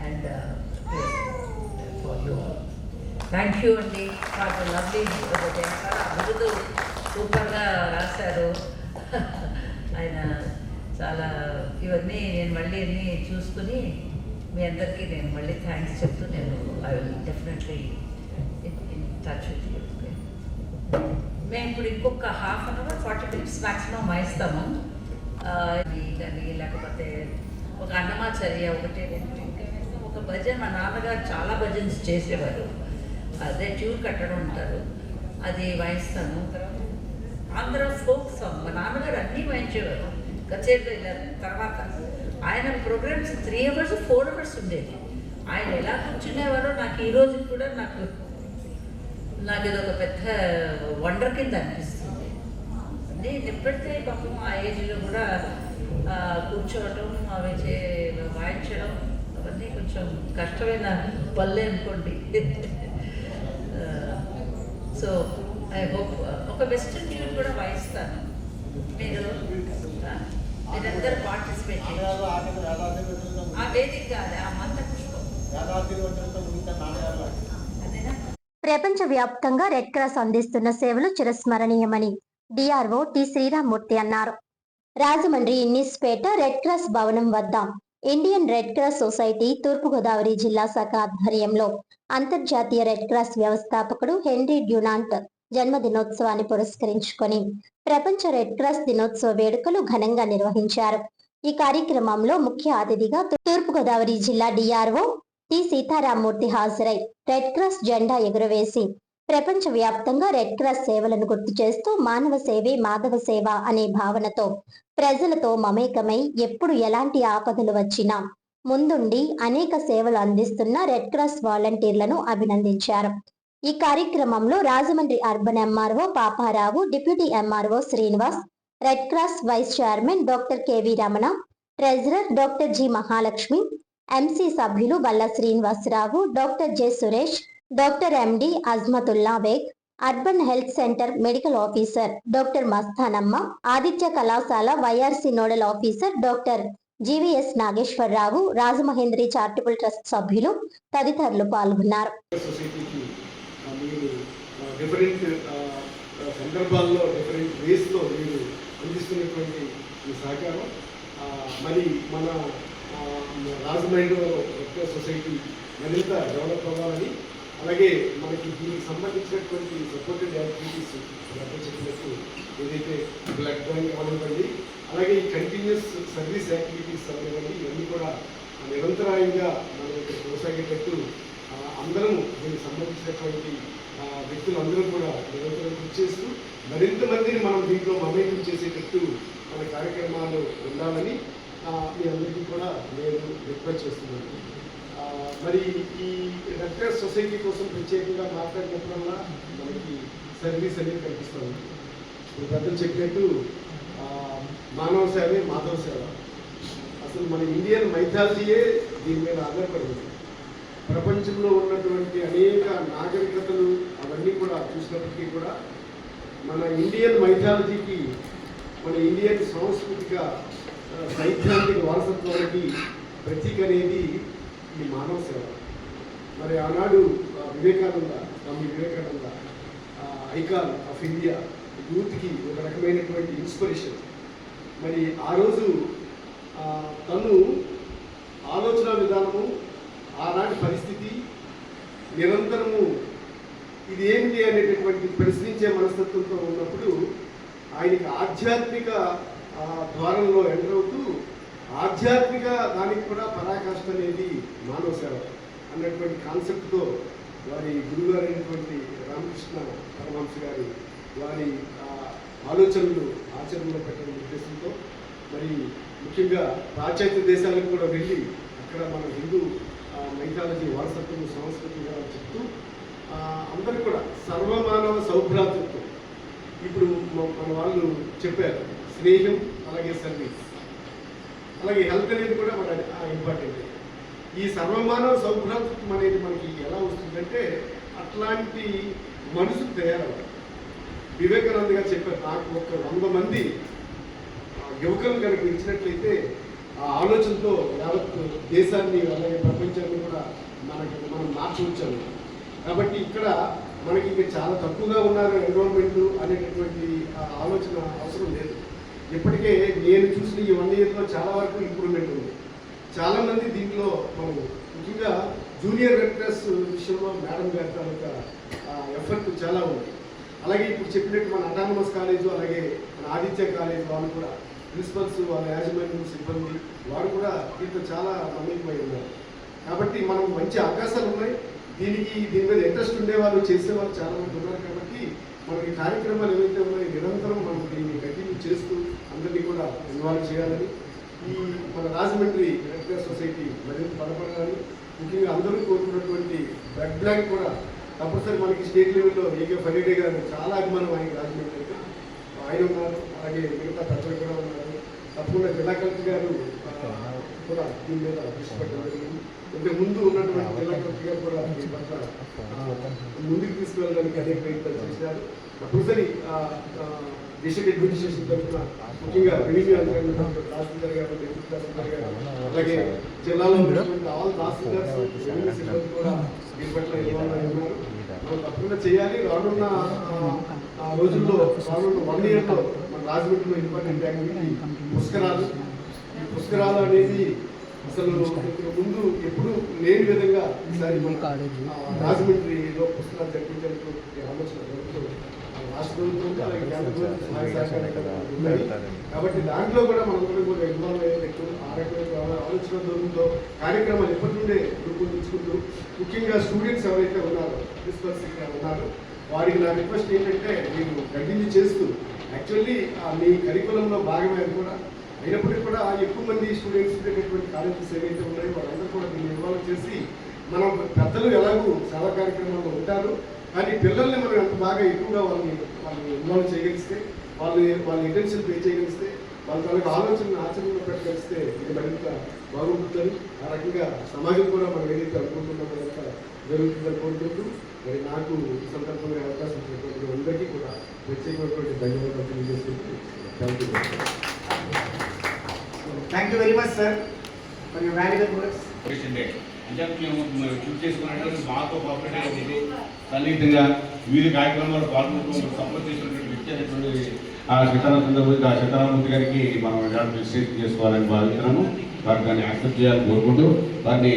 and for you. Thank you అండి ఫర్ ద లవ్లీ బిరుదు సూపర్గా రాశారు ఆయన. చాలా ఇవన్నీ నేను మళ్ళీ అన్నీ చూసుకుని మీ అందరికీ నేను మళ్ళీ థ్యాంక్స్ చెప్తూ నేను I will definitely in touch with you. మేము ఇప్పుడు ఇంకొక half an hour 40 minutes maximum వాయిస్తాము. కానీ లేకపోతే ఒక అన్నమాచర్య ఒకటి ఒక భజన. మా నాన్నగారు చాలా భజన్స్ చేసేవారు, అదే ట్యూన్ కట్టడం ఉంటారు, అది వాయిస్తాను. ఆంధ్ర ఫోక్ సాంగ్ మా నాన్నగారు అన్నీ వాయించేవారు. కచేరీలో వెళ్ళారు. తర్వాత ఆయన ప్రోగ్రామ్స్ 3 hours 4 hours ఉండేది. ఆయన ఎలా కూర్చునేవారో నాకు ఈ రోజు కూడా నాకు ఇది ఒక పెద్ద వండర్ కింద అనిపిస్తుంది. నేను ఎప్పుడైతే పాపం ఆ ఏజ్లో కూడా కూర్చోవటం అవి వాయించడం అవన్నీ కొంచెం కష్టమైన పనులే అనుకోండి. సో ఐ హోప్ ఒక వెస్టర్న్ ట్యూన్ కూడా వాయిస్తాను. మీరందరూ పార్టిసిపేట్ ఆ వేదిక కాదు, ఆ మంత్ర పుష్పం అదేనా. ప్రపంచవ్యాప్తంగా రెడ్ క్రాస్ అందిస్తున్న సేవలు చిరస్మరణీయమని డిఆర్ఓ టి శ్రీరామ్మూర్తి అన్నారు. రాజమండ్రి ఇన్నిస్పేట రెడ్ క్రాస్ భవనం వద్ద ఇండియన్ రెడ్ క్రాస్ సొసైటీ తూర్పుగోదావరి జిల్లా శాఖ ఆధ్వర్యంలో అంతర్జాతీయ రెడ్ క్రాస్ వ్యవస్థాపకుడు హెన్రీ డ్యునాంట్ జన్మదినోత్సవాన్ని పురస్కరించుకొని ప్రపంచ రెడ్ క్రాస్ దినోత్సవ వేడుకలు ఘనంగా నిర్వహించారు. ఈ కార్యక్రమంలో ముఖ్య అతిథిగా తూర్పుగోదావరి జిల్లా డిఆర్ఓ టి సీతారామ్మూర్తి హాజరై రెడ్ క్రాస్ జెండా ఎగురవేసి ప్రపంచ వ్యాప్తంగా రెడ్ క్రాస్ సేవలను గుర్తు చేస్తూ మానవ సేవే మాధవ సేవ అనే భావనతో ప్రజలతో మమేకమై ఎప్పుడు ఎలాంటి ఆపదలు వచ్చినా ముందుండి అనేక సేవలు అందిస్తున్న రెడ్ క్రాస్ వాలంటీర్లను అభినందించారు. ఈ కార్యక్రమంలో Rajahmundry urban MRO Paparao, deputy MRO Srinivas, red cross vice chairman doctor KV Ramana, treasurer doctor G Mahalakshmi, MC సభ్యులు Balla Srinivasarao, doctor J Suresh, doctor MD Azmatullah Baig, urban health centre medical officer doctor Mastanamma, Aditya కళాశాల YRC nodal officer doctor GVS Nageswararao, Rajamahendri charitable trust సభ్యులు తదితరులు పాల్గొన్నారు. సందర్భాల్లో different వేస్లో మీరు అందిస్తున్నటువంటి ఈ సహకారం మరి మన రాజమండ్రిలో రెడ్ క్రాస్ సొసైటీ మరింత డెవలప్ అవ్వాలని, అలాగే మనకి దీనికి సంబంధించినటువంటి సపోర్టెడ్ యాక్టివిటీస్ చెప్పినట్టు ఏదైతే బ్లడ్ బ్యాంక్ అవనివ్వండి, అలాగే ఈ కంటిన్యూస్ సర్వీస్ యాక్టివిటీస్ అవనివ్వండి, ఇవన్నీ కూడా నిరంతరాయంగా మనం ఇక్కడ కొనసాగేటట్టు అందరం దీనికి సంబంధించినటువంటి వ్యక్తులు అందరూ కూడా నిరంతరం కృషి చేస్తూ మరింత మందిని మనం దీంట్లో మమేకం చేసేటట్టు మన కార్యక్రమాలు ఉండాలని మీ అందరికీ కూడా నేను రిక్వెస్ట్ చేస్తున్నాను. మరి ఈ రెడ్ క్రాస్ సొసైటీ కోసం ప్రత్యేకంగా మాట్లాడినప్పుడల్లా మనకి సర్వీస్ అనేది కనిపిస్తుంది. ఇప్పుడు పెద్దలు చెప్పినట్టు మానవ సేవే మాధవ సేవ. అసలు మన ఇండియన్ మైథాలజీయే దీని మీద ఆధారపడింది. ప్రపంచంలో ఉన్నటువంటి అనేక నాగరికతలు అవన్నీ కూడా చూసినప్పటికీ కూడా మన ఇండియన్ మైథాలజీకి, మన ఇండియన్ సాంస్కృతిక సైద్ధాంతిక వారసత్వానికి ప్రతీక అనేది ఈ మానవ సేవ. మరి ఆనాడు Swami Vivekananda icon of India యూత్కి ఒక రకమైనటువంటి ఇన్స్పిరేషన్. మరి ఆ రోజు తను ఆలోచన విధానము, ఆనాటి పరిస్థితి, నిరంతరము ఇది ఏమిటి అనేటటువంటి ప్రశ్నించే మనస్తత్వంతో ఉన్నప్పుడు ఆయనకి ఆధ్యాత్మిక ద్వారంలో ఎంటర్ అవుతూ ఆధ్యాత్మిక దానికి కూడా పరాకాష్ఠ అనేది మానవ సేవ అన్నటువంటి కాన్సెప్ట్తో వారి గురుగారు అయినటువంటి రామకృష్ణ పరమహంస గారి వారి ఆలోచనలు ఆచరణలో పెట్టడం ఉద్దేశంతో మరి ముఖ్యంగా పాశ్చాత్య దేశాలకు కూడా వెళ్ళి అక్కడ మన హిందూ మైథాలజీ వారసత్వం సంస్కృతి చెప్తూ అందరూ కూడా సర్వమానవ సౌభ్రాతృత్వం. ఇప్పుడు మన వాళ్ళు చెప్పారు స్నేహం, అలాగే సర్వీస్, అలాగే హెల్త్ అనేది కూడా మన ఇంపార్టెంట్. ఈ సర్వమానవ సౌభ్రాతృత్వం అనేది మనకి ఎలా వస్తుందంటే అట్లాంటి మనుషులు తయారవ్వాలి. వివేకానంద గారు చెప్పారు, నాకు ఒక 100 మంది యువకులు కనుక ఇచ్చినట్లయితే ఆ ఆలోచనతో యావత్ దేశాన్ని అలాగే ప్రపంచాన్ని కూడా మనం మార్చవచ్చాము. కాబట్టి ఇక్కడ మనకి ఇంకా చాలా తక్కువగా ఉన్నారు ఎన్రోల్మెంట్ అనేటటువంటి ఆలోచన అవసరం లేదు. ఇప్పటికే నేను చూసిన ఈ 1 ఇయర్లో చాలా వరకు ఇంప్రూవ్మెంట్ ఉంది. చాలామంది దీంట్లో మనం ముఖ్యంగా జూనియర్ రెడ్ క్రాస్ విషయంలో మేడం గారి తాలూకా ఎఫర్ట్ చాలా ఉంది. అలాగే ఇప్పుడు చెప్పినట్టు మన అటానమస్ కాలేజు, అలాగే మన ఆదిత్య కాలేజ్ వాళ్ళు కూడా ప్రిన్సిపల్స్, వాళ్ళ యాజమాన్యం సిబ్బంది వారు కూడా దీంట్లో చాలా మమేకమై ఉన్నారు. కాబట్టి మనం మంచి అవకాశాలు ఉన్నాయి. దీని మీద ఇంట్రెస్ట్ ఉండేవాళ్ళు, చేసేవాళ్ళు చాలా మంది ఉన్నారు. కాబట్టి మనకి కార్యక్రమాలు ఏవైతే ఉన్నాయో నిరంతరం మనం దీన్ని కంటిన్యూ చేస్తూ అందరినీ కూడా ఇన్వాల్వ్ చేయాలని, ఈ మన రాజమండ్రి రెడ్ క్రాస్ సొసైటీ మరింత బలపడాలని, ముఖ్యంగా అందరూ కోరుకున్నటువంటి బ్లడ్ బ్యాంక్ కూడా తప్పనిసరి మనకి స్టేట్ లెవెల్లో ఏకే ఫరీడే గారు చాలా అభిమానం ఆయనకి రాజమండ్రి ఆయన ఉన్నారు. అలాగే మిగతా పెద్దలు కూడా ఉన్నారు. తప్పకుండా జిల్లా కలెక్టర్ గారు కూడా దీని మీద దృష్టి పెట్టడం జరిగింది. ఇంతకు ముందు ఉన్నటువంటి జిల్లా కలెక్టర్ గారు కూడా దీని పట్ల ముందుకు తీసుకువెళ్ళడానికి అనేక ప్రయత్నాలు చేశారు. తప్పనిసరి డిస్ట్రిక్ట్ అడ్మినిస్ట్రేషన్ తరఫున ముఖ్యంగా రెవెన్యూ అధికారులు తహసీల్దార్ గారు, డిప్యూటీ తహసీల్దార్ గారు, అలాగే జిల్లాలో ఉన్నటువంటి ఆల్ తహసీల్దార్స్, రెవెన్యూ సిబ్బంది కూడా దీని పట్ల ఇన్వాల్వ్ అయి ఉన్నారు. మనం తప్పకుండా చేయాలి. రానున్న రోజుల్లో, రానున్న 1 ఇయర్లో మన రాజమండ్రిలో ఇంపార్టెంట్ యాక్టివిటీ పుష్కరాలు. ఈ పుష్కరాలు అనేది అసలు ముందు ఎప్పుడు లేని విధంగా ఈసారి మన రాజమండ్రిలో పుష్కరాలు జరిపించాలనేటువంటి ఆలోచన రాష్ట్ర ప్రభుత్వం, అలాగే కేంద్ర ప్రభుత్వం సహాయ సహకారాలు ఉన్నాయి. కాబట్టి దాంట్లో కూడా మనందరం కూడా ఇన్వాల్వ్ అయ్యేటట్టు ఆ రకమైన ఆలోచన ధోరణితో కార్యక్రమాలు ఎప్పటి నుండే రూపొందించుకుంటూ, ముఖ్యంగా స్టూడెంట్స్ ఎవరైతే ఉన్నారో, ప్రిన్సిపల్స్ ఉన్నారో వారికి నా రిక్వెస్ట్ ఏంటంటే మీరు కంటిన్యూ చేస్తూ యాక్చువల్లీ మీ కరికులంలో భాగమే కూడా అయినప్పటికీ కూడా ఎక్కువ మంది స్టూడెంట్స్ ఉండేటటువంటి కాలేజెస్ ఏవైతే ఉన్నాయో వాళ్ళందరూ కూడా దీన్ని ఇన్వాల్వ్ చేసి, మనం పెద్దలు ఎలాగూ సేవా కార్యక్రమాల్లో ఉంటారు, కానీ పిల్లల్ని మనం ఎంత బాగా ఎక్కువగా వాళ్ళని ఇన్వాల్వ్ చేయగలిస్తే, వాళ్ళ ఇంటెన్షన్ పే చేయగలిస్తే, వాళ్ళ తాలూకు ఆలోచనను ఆచరణలో పెట్టగలిస్తే ఇది మరింత బాగుంటుందని, ఆ రకంగా సమాజం కూడా మనం ఏదైతే అనుకుంటున్నామో అదంతా జరుగుతుందని కోరుకుంటూ, మరి నాకు ఈ సందర్భంగా అవకాశం ఇచ్చినటువంటి అందరికీ కూడా ప్రత్యేకమైనటువంటి ధన్యవాదాలు తెలియజేసుకుంటూ thank you very much sir for your valuable words. అంటే మేము చూస్ చేసుకున్నట్టు మాతో కోఆపరేటివ్ ఉంటుంది, సన్నిహితంగా వివిధ కార్యక్రమాలు పాల్గొంటూ సపోర్ట్ చేసినటువంటి వ్యక్తి అనేటువంటి సీతారామూర్తి గారికి మనం రిజిస్ట్రేషన్ చేసుకోవాలని భావిస్తున్నాము. వారికి దాన్ని యాక్సెప్ట్ చేయాలని కోరుకుంటూ వారిని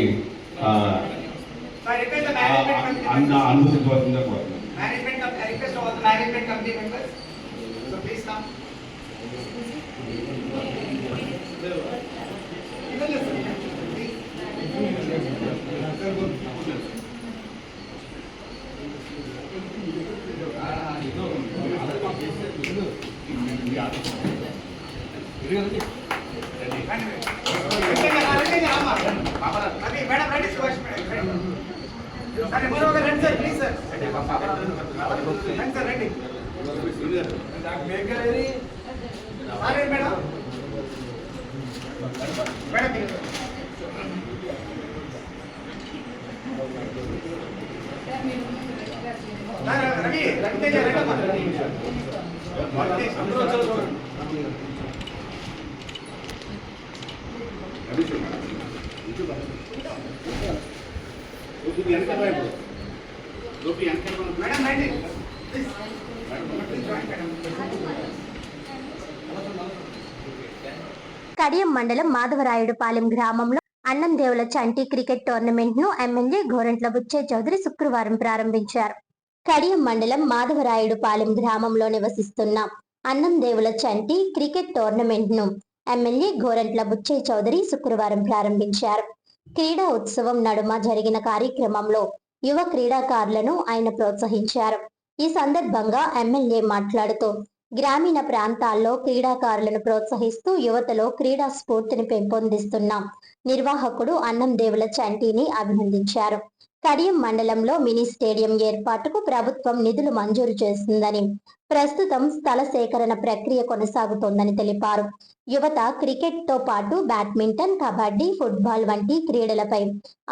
అనుమతించవలసిందిగా కోరుతున్నాం. కడియం మండలం మాధవరాయుడుపాలెం గ్రామంలో అన్నందేవుల చంటి క్రికెట్ టోర్నమెంట్ ను ఎమ్మెల్యే గోరంట్ల బుచ్చయ్య చౌదరి శుక్రవారం ప్రారంభించారు. కడియం మండలం మాధవరాయుడుపాలెం గ్రామంలో నివసిస్తున్న అన్నందేవుల చంటి క్రికెట్ టోర్నమెంట్ ను ఎమ్మెల్యే గోరంట్ల బుచ్చయ్య చౌదరి శుక్రవారం ప్రారంభించారు. క్రీడా ఉత్సవం నడుమ జరిగిన కార్యక్రమంలో యువ క్రీడాకారులను ఆయన ప్రోత్సహించారు. ఈ సందర్భంగా ఎమ్మెల్యే మాట్లాడుతూ గ్రామీణ ప్రాంతాల్లో క్రీడాకారులను ప్రోత్సహిస్తూ యువతలో క్రీడా స్ఫూర్తిని పెంపొందిస్తున్న నిర్వాహకుడు అన్నందేవుల చంటిని అభినందించారు. కడియం మండలంలో మినీ స్టేడియం ఏర్పాటుకు ప్రభుత్వం నిధులు మంజూరు చేసిందని, ప్రస్తుతం స్థల సేకరణ ప్రక్రియ కొనసాగుతోందని తెలిపారు. యువత క్రికెట్ తో పాటు బ్యాడ్మింటన్, కబడ్డీ, ఫుట్బాల్ వంటి క్రీడలపై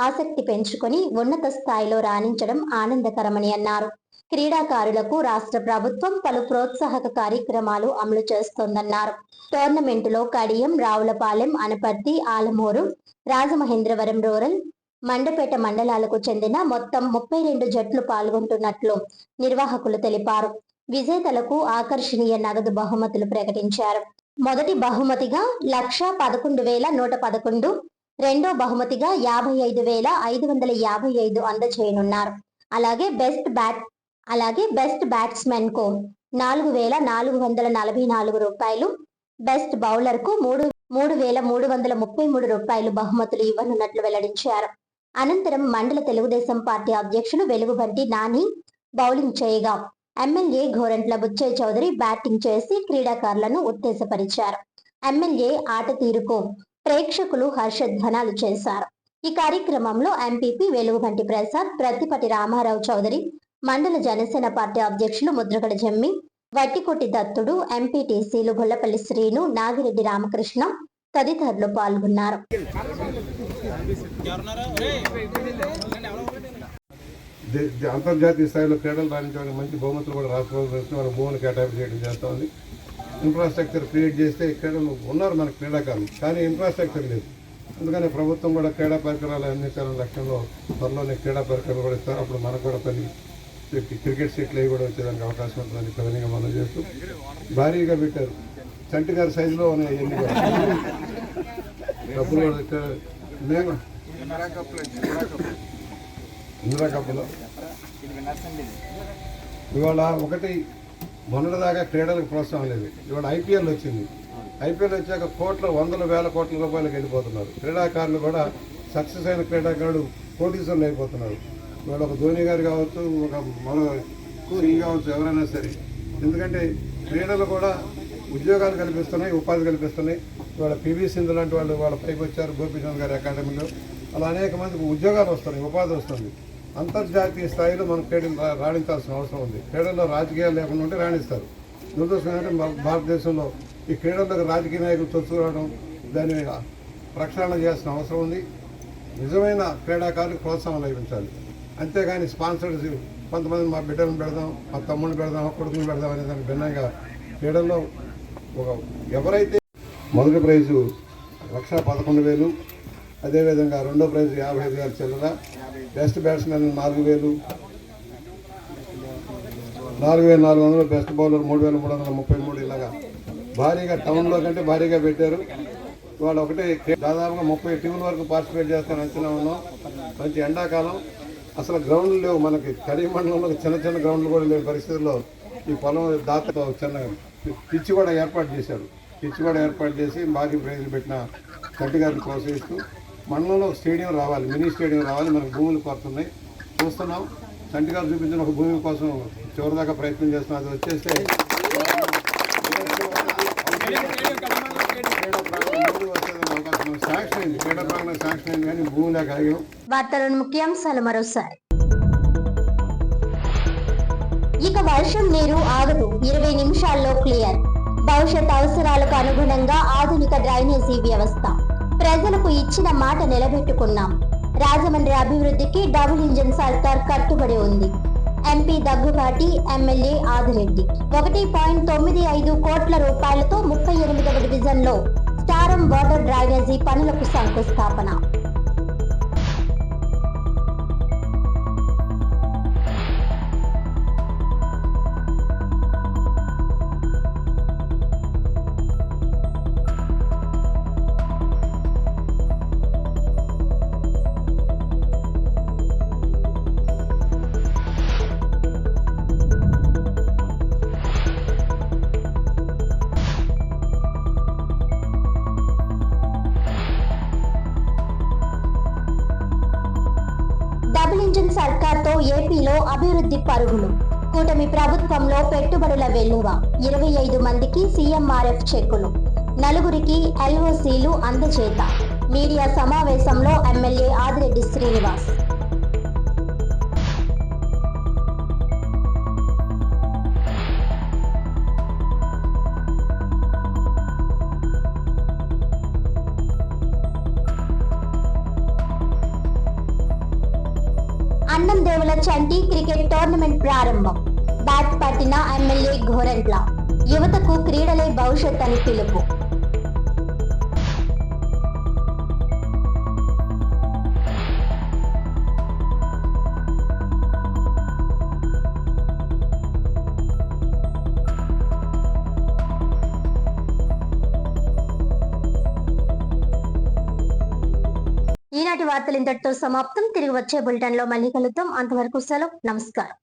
ఆసక్తి పెంచుకొని ఉన్నత స్థాయిలో రాణించడం ఆనందకరమని అన్నారు. క్రీడాకారులకు రాష్ట్ర ప్రభుత్వం పలు ప్రోత్సాహక కార్యక్రమాలు అమలు చేస్తోందన్నారు. టోర్నమెంటులో కడియం, రావులపాలెం, అనపర్తి, ఆలమూరు, రాజమహేంద్రవరం రూరల్, మండపేట మండలాలకు చెందిన మొత్తం 32 జట్లు పాల్గొంటున్నట్లు నిర్వాహకులు తెలిపారు. విజేతలకు ఆకర్షణీయ నగదు బహుమతులు ప్రకటించారు. మొదటి బహుమతిగా 1,11,111, రెండో బహుమతిగా 55,555 అందజేయనున్నారు. అలాగే బెస్ట్ బ్యాట్స్మెన్ కు 4,444 రూపాయలు, బెస్ట్ బౌలర్ కు 3,333 రూపాయలు బహుమతులు ఇవ్వనున్నట్లు వెల్లడించారు. అనంతరం మండల తెలుగుదేశం పార్టీ అధ్యక్షులు వెలుగుబంటి నాని బౌలింగ్ చేయగా, ఎమ్మెల్యే గోరంట్ల బుచ్చయ్య చౌదరి బ్యాటింగ్ చేసి క్రీడాకారులను ఉత్తేజపరిచారు. ఎమ్మెల్యే ఆట తీరుకు ప్రేక్షకులు హర్షధ్వానాలు చేశారు. ఈ కార్యక్రమంలో ఎంపీపీ వెలుగుబంటి ప్రసాద్, ప్రత్తిపటి రామారావు చౌదరి, మండల జనసేన పార్టీ అధ్యక్షులు ముద్రగడ జమ్మి, వట్టికొట్టి దత్తుడు, ఎంపీటీసీలు గొల్లపల్లి శ్రీను, నాగిరెడ్డి రామకృష్ణ తదితరులు పాల్గొన్నారు. అంతర్జాతీయ స్థాయిలో క్రీడలు రాణించడానికి మంచి బహుమతులు కూడా రాష్ట్ర ప్రభుత్వం మన భూములు కేటాయింపు చేయడం చేస్తోంది. ఇన్ఫ్రాస్ట్రక్చర్ క్రియేట్ చేస్తే క్రీడలు ఉన్నారు మన క్రీడాకారులు, కానీ ఇన్ఫ్రాస్ట్రక్చర్ లేదు. అందుకని ప్రభుత్వం కూడా క్రీడా పరికరాలు అందించాలనే లక్ష్యంలో త్వరలోనే క్రీడా పరికరాలు కూడా ఇస్తారు. అప్పుడు మనకు కూడా పని క్రికెట్ సెట్లు అవి కూడా వచ్చేదానికి అవకాశం ఉంటుందని కథనంగా మనం చేస్తూ భారీగా పెట్టారు. చంటి గారి సైజులో ఉన్నాయి ఎన్ని కూడా డబ్బులు నేను ఇందిరా కప్పులో ఇవాళ ఒకటి మొన్నటిదాకా క్రీడలకు ప్రోత్సాహం లేదు. ఇవాళ ఐపీఎల్ వచ్చింది. ఐపీఎల్ వచ్చాక వందల వేల కోట్ల రూపాయలకు వెళ్ళిపోతున్నారు. క్రీడాకారులు కూడా సక్సెస్ అయిన క్రీడాకారులు కోటీశ్వరులు అయిపోతున్నారు. ఇవాళ ఒక ధోని గారు కావచ్చు, ఒక మరో సింగ్ కావచ్చు, ఎవరైనా సరే. ఎందుకంటే క్రీడలు కూడా ఉద్యోగాలు కల్పిస్తున్నాయి, ఉపాధి కల్పిస్తున్నాయి. ఇవాళ పివి సింధు లాంటి వాళ్ళు వాళ్ళ పైకి వచ్చారు, గోపీచంద్ గారి అకాడమీలో. అలా అనేక మందికి ఉద్యోగాలు వస్తున్నాయి, ఉపాధి వస్తుంది. అంతర్జాతీయ స్థాయిలో మనం క్రీడలు రాణించాల్సిన అవసరం ఉంది. క్రీడల్లో రాజకీయాలు లేకుండా ఉంటే రాణిస్తారు. దురదృష్టం ఏంటంటే భారతదేశంలో ఈ క్రీడలకు రాజకీయ నాయకులు చొచ్చుకోవడం, దాన్ని ప్రక్షాళన చేయాల్సిన అవసరం ఉంది. నిజమైన క్రీడాకారులకు ప్రోత్సాహం లభించాలి. అంతేగాని స్పాన్సర్స్ కొంతమంది మా బిడ్డలను పెడదాం, మా తమ్ముడిని పెడదాం, కొడుకుని పెడదాం అనే దానికి భిన్నంగా క్రీడల్లో ఎవరైతే మొదటి ప్రైజు 1,11,000, అదేవిధంగా రెండో ప్రైజు 55,000 చిల్లర, బెస్ట్ బ్యాట్స్మెన్ 4,000, 4,400, బెస్ట్ బౌలర్ 3,333. ఇలాగా భారీగా టౌన్లో కంటే భారీగా పెట్టారు. వాళ్ళు ఒకటే దాదాపుగా 30 టీముల వరకు పార్టిసిపేట్ చేస్తారని అంచనా ఉన్నాం. మంచి ఎండాకాలం, అసలు గ్రౌండ్లు లేవు మనకి. కడియం మండలంలో చిన్న చిన్న గ్రౌండ్లు కూడా లేని పరిస్థితుల్లో ఈ పొలం దాతతో చిన్న పిచ్చి కూడా ఏర్పాటు చేశారు. పిచ్చి కూడా ఏర్పాటు చేసి భారీ ప్రైజులు పెట్టిన చంటి గారిని ప్రోత్సహిస్తూ మండలంలో స్టేడియం రావాలి, మినీ స్టేడియం రావాలి. మనకు భూములు కొడుతున్నాయి, చూస్తున్నాం. చంటి గారు చూపించిన ఒక భూమి కోసం చివరిదాకా ప్రయత్నం చేస్తున్నాం. అది వచ్చేస్తే క్రీడా ప్రాంగణం శాంక్షన్ అయింది, కానీ భూమి లేక ఆగాం. వార్తలను ముఖ్యాంశాలు మరోసారి. ఇక వర్షం నీరు ఆగదు, 20 నిమిషాల్లో క్లియర్. భవిష్యత్ అవసరాలకు అనుగుణంగా ఆధునిక డ్రైనేజీ వ్యవస్థ. ప్రజలకు ఇచ్చిన మాట నిలబెట్టుకున్నాం. రాజమండ్రి అభివృద్ధికి డబుల్ ఇంజిన్ సర్కార్ కట్టుబడి ఉంది. ఎంపీ దగ్గుబాటి, ఎమ్మెల్యే ఆదిరెడ్డి 1.95 కోట్ల రూపాయలతో 38వ డివిజన్లో స్టారం వాటర్ డ్రైనేజీ పనులకు శంకుస్థాపన. డబుల్ ఇంజిన్ సర్కార్తో ఏపీలో అభివృద్ధి పరుగులు. కూటమి ప్రభుత్వంలో పెట్టుబడుల వెల్లువ. 25 మందికి సీఎంఆర్ఎఫ్ చెక్కులు, 4 ఎల్ఓసీలు అందజేత. మీడియా సమావేశంలో ఎమ్మెల్యే ఆదిరెడ్డి శ్రీనివాస్. అన్నం దేవుల చంటి క్రికెట్ టోర్నమెంట్ ప్రారంభం. బ్యాట్ పట్టిన ఎమ్మెల్యే గోరంట్ల. యువతకు క్రీడలే భవిష్యత్ అని పిలుపు. ఈనాటి వార్తలు ఇంతటితో సమాప్తం. తిరిగి వచ్చే బులెటిన్ లో మళ్ళీ కలుద్దాం. అంతవరకు సెలవు. నమస్కారం.